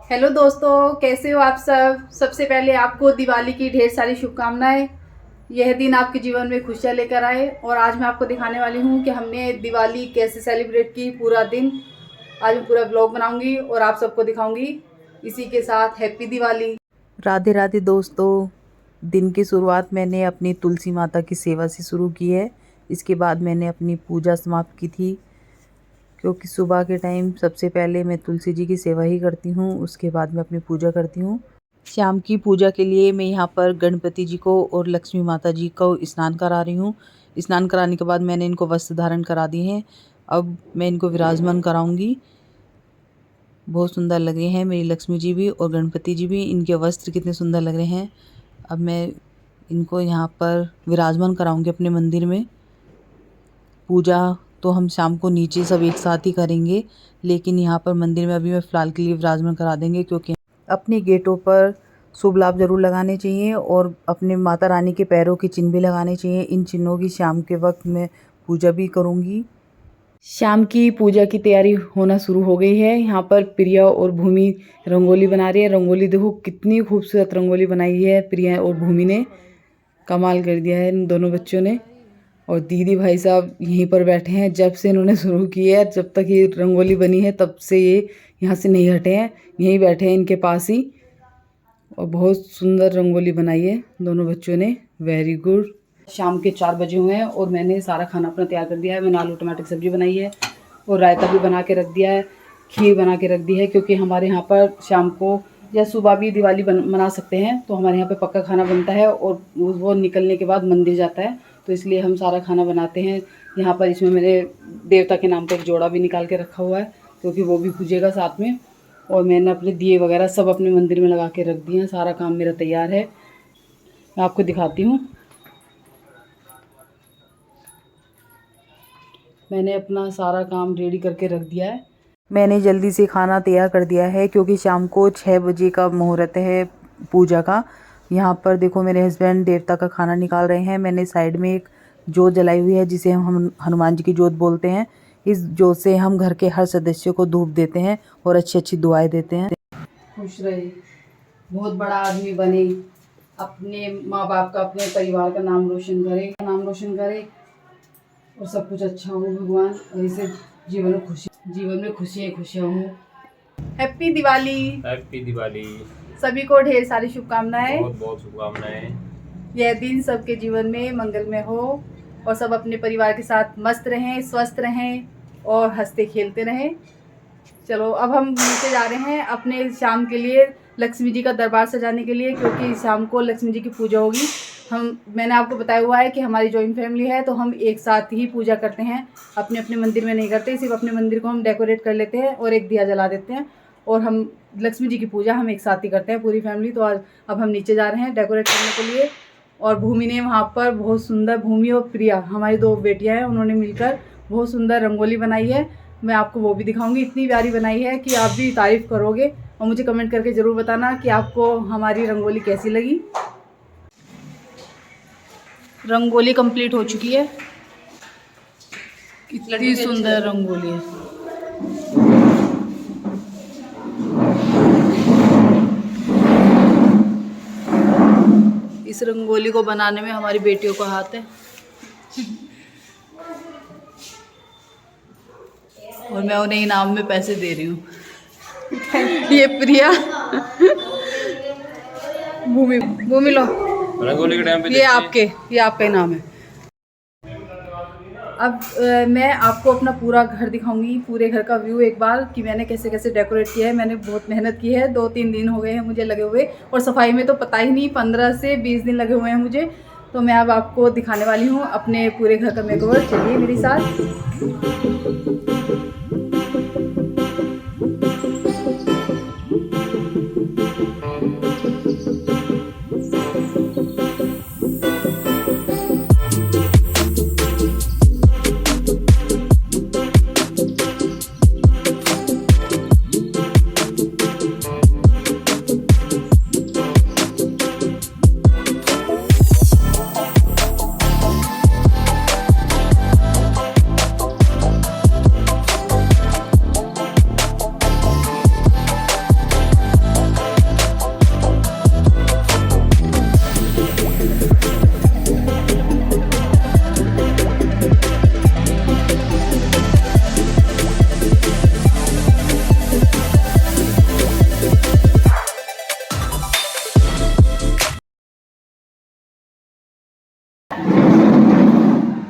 Hello दोस्तों, कैसे हो आप सब। सबसे पहले आपको दिवाली की ढेर सारी शुभकामनाएं। यह दिन आपके जीवन में खुशियां लेकर आए। और आज मैं आपको दिखाने वाली हूं कि हमने दिवाली कैसे सेलिब्रेट की पूरा दिन। आज मैं पूरा व्लॉग बनाऊंगी और आप सबको दिखाऊंगी। इसी के साथ हैप्पी दिवाली। राधे राधे दोस्तों। दिन की शुरुआत मैंने अपनी तुलसी माता की सेवा से शुरू की है। इसके बाद मैंने अपनी पूजा समाप्त की थी, क्योंकि सुबह के टाइम सबसे पहले मैं तुलसी जी की सेवा ही करती हूँ, उसके बाद मैं अपनी पूजा करती हूँ। शाम की पूजा के लिए मैं यहाँ पर गणपति जी को और लक्ष्मी माता जी को स्नान करा रही हूँ। स्नान कराने के बाद मैंने इनको वस्त्र धारण करा दिए हैं। अब मैं इनको विराजमान कराऊंगी। बहुत सुंदर लग रहे हैं मेरी लक्ष्मी जी भी और गणपति जी भी। इनके वस्त्र कितने सुंदर लग रहे हैं। अब मैं इनको यहाँ पर विराजमान कराऊंगी अपने मंदिर में। पूजा तो हम शाम को नीचे सब एक साथ ही करेंगे, लेकिन यहाँ पर मंदिर में अभी मैं फ़िलहाल के लिए विराजमान करा देंगे, क्योंकि अपने गेटों पर शुभ लाभ जरूर लगाने चाहिए और अपने माता रानी के पैरों के चिन्ह भी लगाने चाहिए। इन चिन्हों की शाम के वक्त मैं पूजा भी करूँगी। शाम की पूजा की तैयारी होना शुरू हो गई है। यहाँ पर प्रिया और भूमि रंगोली बना रही है। रंगोली देखो कितनी खूबसूरत रंगोली बनाई है प्रिया और भूमि ने। कमाल कर दिया है इन दोनों बच्चों ने। और दीदी भाई साहब यहीं पर बैठे हैं। जब से इन्होंने शुरू की है, जब तक ये रंगोली बनी है, तब से ये यहाँ से नहीं हटे हैं, यहीं बैठे हैं इनके पास ही। और बहुत सुंदर रंगोली बनाई है दोनों बच्चों ने। Very good. शाम के 4 बजे हुए हैं और मैंने सारा खाना अपना तैयार कर दिया है। मैंने आलू टमाटर की सब्ज़ी बनाई है और रायता भी बना के रख दिया है, खीर बना के रख दी है, क्योंकि हमारे यहाँ पर शाम को या सुबह भी दिवाली मना सकते हैं। तो हमारे यहाँ पे पक्का खाना बनता है और वो निकलने के बाद मंदिर जाता है, तो इसलिए हम सारा खाना बनाते हैं यहाँ पर। इसमें मेरे देवता के नाम पर एक जोड़ा भी निकाल के रखा हुआ है, क्योंकि वो भी पूजेगा साथ में। और मैंने अपने दिए वगैरह सब अपने मंदिर में लगा के रख दिए हैं। सारा काम मेरा तैयार है, मैं आपको दिखाती हूँ। मैंने अपना सारा काम रेडी करके रख दिया है। मैंने जल्दी से खाना तैयार कर दिया है, क्योंकि शाम को 6 बजे का मुहूर्त है पूजा का। यहाँ पर देखो मेरे हस्बैंड देवता का खाना निकाल रहे हैं। मैंने साइड में एक जोत जलाई हुई है, जिसे हम हनुमान जी की जोत बोलते हैं। इस जोत से हम घर के हर सदस्य को धूप देते हैं और अच्छी अच्छी दुआएं देते हैं। खुश रहे, बहुत बड़ा आदमी बने, अपने माँ बाप का, अपने परिवार का नाम रोशन करे और सब कुछ अच्छा हो भगवान। और इसे जीवन में खुशियाँ हो। हैप्पी दिवाली। हैप्पी दिवाली। सभी को ढेर सारी शुभकामनाएं। बहुत बहुत शुभकामनाएं। यह दिन सबके जीवन में मंगलमय हो और सब अपने परिवार के साथ मस्त रहें, स्वस्थ रहें और हंसते खेलते रहें। चलो अब हम नीचे जा रहे हैं अपने शाम के लिए लक्ष्मी जी का दरबार सजाने के लिए, क्योंकि शाम को लक्ष्मी जी की पूजा होगी। मैंने आपको बताया हुआ है कि हमारी जॉइंट फैमिली है, तो हम एक साथ ही पूजा करते हैं। अपने अपने मंदिर में नहीं करते, सिर्फ अपने मंदिर को हम डेकोरेट कर लेते हैं और एक दिया जला देते हैं। और हम लक्ष्मी जी की पूजा हम एक साथ ही करते हैं पूरी फैमिली। तो आज अब हम नीचे जा रहे हैं डेकोरेट करने के लिए। और भूमि ने वहाँ पर बहुत सुंदर, भूमि और प्रिया हमारी 2 बेटियाँ हैं, उन्होंने मिलकर बहुत सुंदर रंगोली बनाई है। मैं आपको वो भी दिखाऊंगी। इतनी प्यारी बनाई है कि आप भी तारीफ़ करोगे। और मुझे कमेंट करके ज़रूर बताना कि आपको हमारी रंगोली कैसी लगी। रंगोली कंप्लीट हो चुकी है। कितनी सुंदर रंगोली है। इस रंगोली को बनाने में हमारी बेटियों का हाथ है। और मैं उन्हें इनाम में पैसे दे रही हूँ। ये प्रिया, भूमि लो रंगोली के टाइम पे ये आपका इनाम है। अब मैं आपको अपना पूरा घर दिखाऊंगी, पूरे घर का व्यू एक बार, कि मैंने कैसे कैसे डेकोरेट किया है। मैंने बहुत मेहनत की है, 2-3 दिन हो गए हैं मुझे लगे हुए, और सफाई में तो पता ही नहीं 15 से 20 दिन लगे हुए हैं मुझे। तो मैं अब आपको दिखाने वाली हूँ अपने पूरे घर का मेकओवर। चलिए मेरे साथ।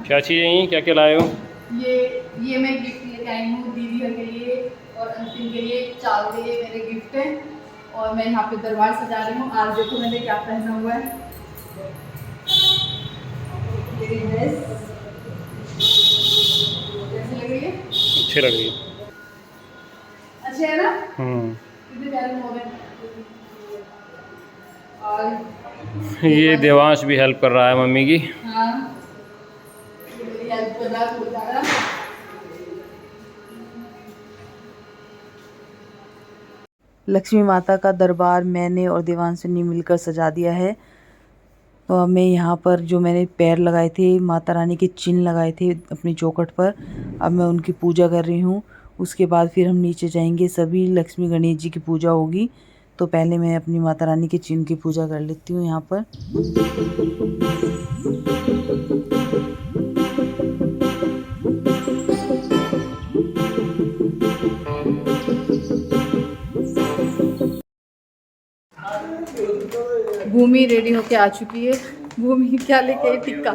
क्या चीज़ें, क्या क्या लाए हो? ये मैं गिफ्ट लेके आई हूँ दीदी के लिए और अंतिम के लिए, चारों के लिए मेरे गिफ्ट हैं। और मैं यहाँ पे दरबार सजा रही हूँ। आज देखो मैंने क्या पहना हुआ है, मेरी ड्रेस कैसी लग रही है? अच्छी लग रही है। अच्छे है ना? कितने प्यारे हो गए। और ये देवांश भी हेल्प कर रहा है मम्मी की। हाँ, मेरी हेल्प कर रहा है बहुत ज़्यादा। लक्ष्मी माता का दरबार मैंने और देवांश ने मिलकर सजा दिया है। तो अब मैं यहाँ पर जो मैंने पैर लगाए थे, माता रानी के चिन्ह लगाए थे अपनी चौखट पर, अब मैं उनकी पूजा कर रही हूँ। उसके बाद फिर हम नीचे जाएंगे, सभी लक्ष्मी गणेश जी की पूजा होगी। तो पहले मैं अपनी माता रानी के चिन्ह की पूजा कर लेती हूँ यहाँ पर। भूमि रेडी होके आ चुकी है। भूमि क्या लेके आई? टिक्का।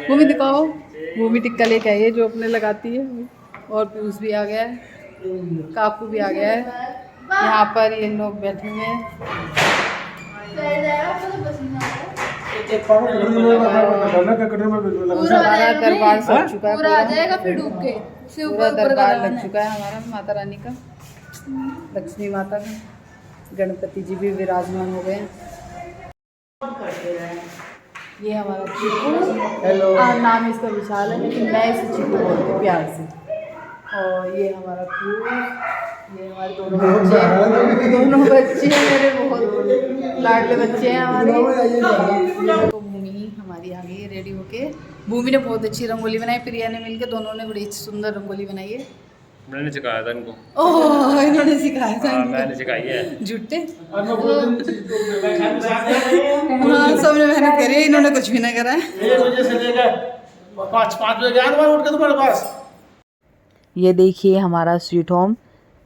भूमि दिखाओ। भूमि टिक्का लेके आई है जो अपने लगाती है। और पीयूष भी आ गया है, काकू भी आ गया है। यहाँ पर ये लोग बैठे हुए हैं। हमारा दरबार सज चुका है, पूरा आ जाएगा फिर डूब के। पूरा दरबार लग चुका है हमारा माता रानी का, लक्ष्मी माता का। गणपति जी भी विराजमान हो गए हैं। ये हमारा चीकू, नाम इसका विशाल है लेकिन मैं इसे चीकू बोलती हूँ प्यार से। और ये हमारा पीयूष, ये हमारे दोनों बच्चे हैं मेरे, बहुत लाडले बच्चे हैं हमारे। तो भूमि हमारी आ गई है रेडी होके। भूमि ने बहुत अच्छी रंगोली बनाई, प्रिया ने मिलकर दोनों ने बड़ी सुंदर रंगोली बनाई है। मैंने सिखाया था इनको। ओह, इन्होंने सिखाया था? हाँ, मैंने सिखाई है। झूठे। हाँ, सबने मेहनत करी है, इन्होंने कुछ भी ना करा है। ये देखिए हमारा स्वीट होम।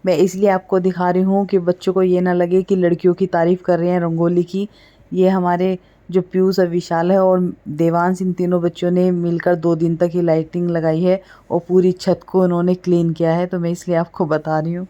मैं इसलिए आपको दिखा रही हूँ कि बच्चों को ये ना लगे कि लड़कियों की तारीफ़ कर रहे हैं रंगोली की। ये हमारे जो पीयूष और विशाल है और देवांश, इन तीनों बच्चों ने मिलकर 2 दिन तक ही लाइटिंग लगाई है और पूरी छत को उन्होंने क्लीन किया है। तो मैं इसलिए आपको बता रही हूँ।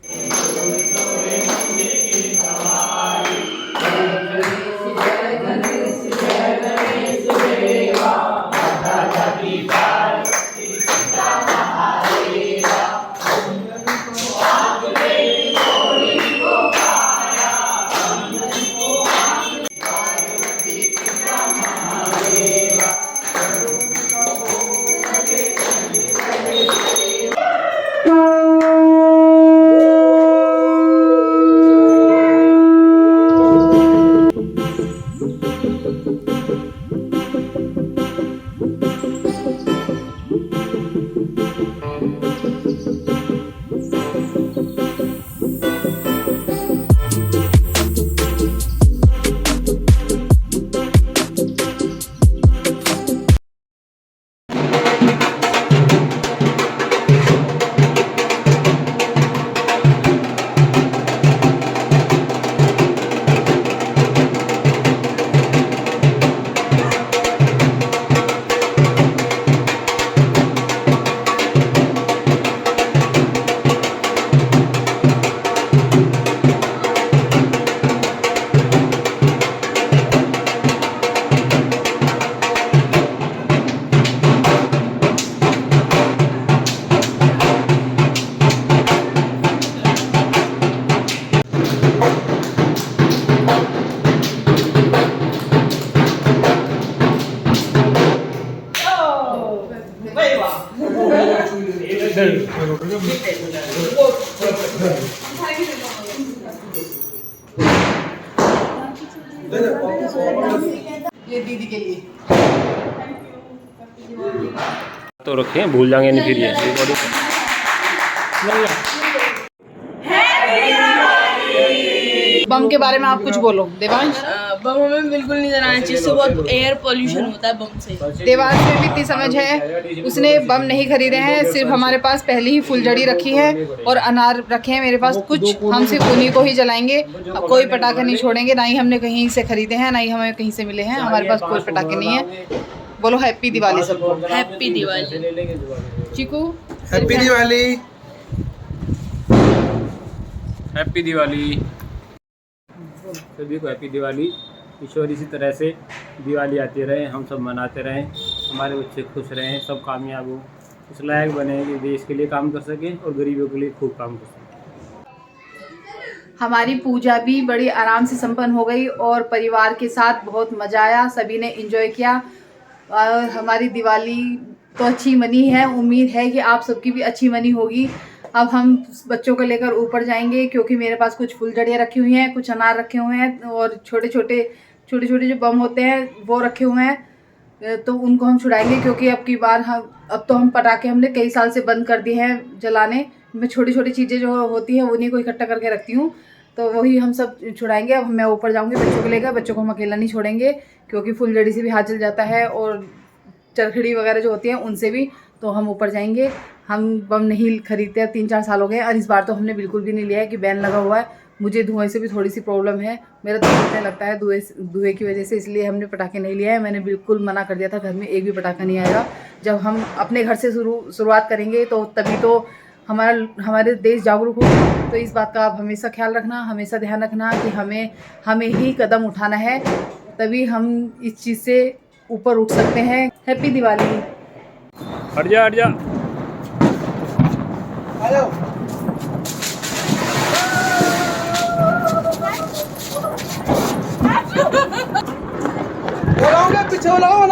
ये दीदी के लिए तो रखे हैं, भूल जाएंगे नहीं फिर ये बम के बारे में आप कुछ बोलो देवांश। बम हमें बिल्कुल नहीं जलाना चाहिए, इससे बहुत एयर पोल्यूशन होता है बम से। देवांश में भी इतनी समझ है, उसने बम नहीं खरीदे हैं, सिर्फ हमारे पास पहले ही फुलझड़ी रखी है और अनार रखे हैं मेरे पास कुछ, हम सिर्फ उन्हीं को ही जलाएंगे। अब कोई पटाखे नहीं छोड़ेंगे, ना ही हमने कहीं से खरीदे हैं ना ही हमें कहीं से मिले हैं, हमारे पास कोई पटाखे नहीं है। बोलो हैप्पी दिवाली सबको। हैप्पी दिवाली। चीकू हैप्पी दिवाली। हैप्पी दिवाली सभी को, हैप्पी दिवाली। ईश्वर इसी तरह से दिवाली आती रहे, हम सब मनाते रहें, हमारे बच्चे खुश रहें, सब कामयाब हो, इस लायक बने कि देश के लिए काम कर सकें और गरीबों के लिए खूब काम कर सकें। हमारी पूजा भी बड़ी आराम से संपन्न हो गई और परिवार के साथ बहुत मज़ा आया, सभी ने एंजॉय किया। हमारी दिवाली तो अच्छी मनी है, उम्मीद है कि आप सबकी भी अच्छी मनी होगी। अब हम बच्चों को लेकर ऊपर जाएंगे क्योंकि मेरे पास कुछ फुलझड़ियाँ रखी हुई हैं, कुछ अनार रखे हुए हैं और छोटे छोटे जो बम होते हैं वो रखे हुए हैं, तो उनको हम छुड़ाएंगे क्योंकि अब तो हम पटाखे हमने कई साल से बंद कर दिए हैं जलाने। मैं छोटी छोटी चीज़ें जो होती हैं उन्हीं को इकट्ठा करके रखती हूँ, तो वही हम सब छुड़ाएंगे। अब मैं ऊपर जाऊँगी बच्चों को लेकर, बच्चों को हम अकेला नहीं छोड़ेंगे क्योंकि फुलझड़ी से भी हाथ जल जाता है और चरखड़ी वगैरह जो होती हैं उनसे भी, तो हम ऊपर जाएंगे। हम बम नहीं खरीदते, 3-4 साल हो गए और इस बार तो हमने बिल्कुल भी नहीं लिया है कि बैन लगा हुआ है। मुझे धुएं से भी थोड़ी सी प्रॉब्लम है, मेरा तो लगने लगता है धुएं की वजह से, इसलिए हमने पटाखे नहीं लिया है। मैंने बिल्कुल मना कर दिया था, घर में एक भी पटाखा नहीं आएगा। जब हम अपने घर से शुरुआत करेंगे तो तभी तो हमारे देश जागरूक हो। तो इस बात का आप हमेशा ख्याल रखना, हमेशा ध्यान रखना कि हमें ही कदम उठाना है, तभी हम इस चीज़ से ऊपर उठ सकते हैं। हैप्पी दिवाली। हट जा हट जा। पीछे लगाओ